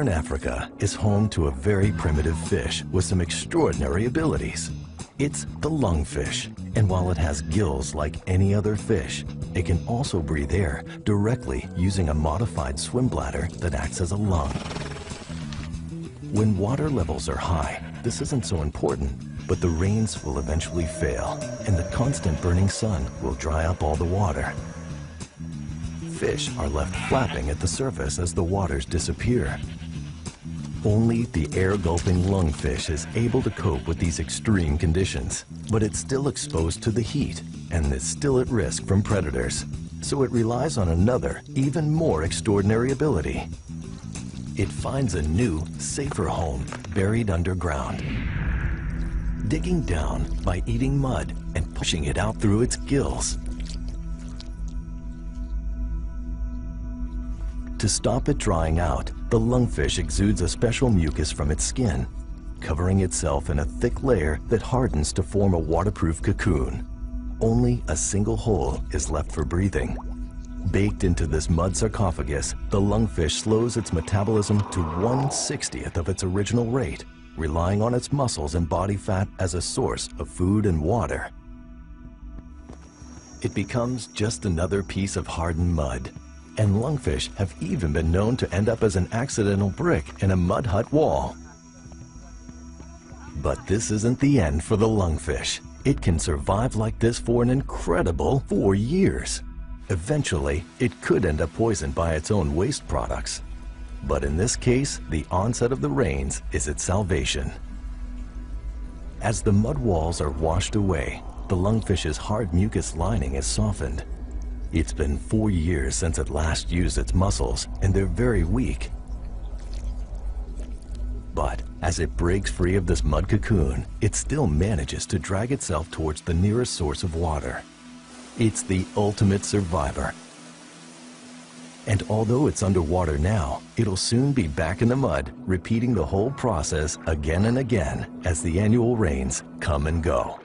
Southern Africa is home to a very primitive fish with some extraordinary abilities. It's the lungfish, and while it has gills like any other fish, it can also breathe air directly using a modified swim bladder that acts as a lung. When water levels are high, this isn't so important, but the rains will eventually fail, and the constant burning sun will dry up all the water. Fish are left flapping at the surface as the waters disappear. Only the air-gulping lungfish is able to cope with these extreme conditions, but it's still exposed to the heat and is still at risk from predators, so it relies on another, even more extraordinary ability. It finds a new, safer home buried underground, digging down by eating mud and pushing it out through its gills. To stop it drying out, the lungfish exudes a special mucus from its skin, covering itself in a thick layer that hardens to form a waterproof cocoon. Only a single hole is left for breathing. Baked into this mud sarcophagus, the lungfish slows its metabolism to 1/60th of its original rate, relying on its muscles and body fat as a source of food and water. It becomes just another piece of hardened mud. And lungfish have even been known to end up as an accidental brick in a mud hut wall. But this isn't the end for the lungfish. It can survive like this for an incredible 4 years. Eventually, it could end up poisoned by its own waste products. But in this case, the onset of the rains is its salvation. As the mud walls are washed away, the lungfish's hard mucus lining is softened. It's been 4 years since it last used its muscles, and they're very weak. But as it breaks free of this mud cocoon, it still manages to drag itself towards the nearest source of water. It's the ultimate survivor. And although it's underwater now, it'll soon be back in the mud, repeating the whole process again and again as the annual rains come and go.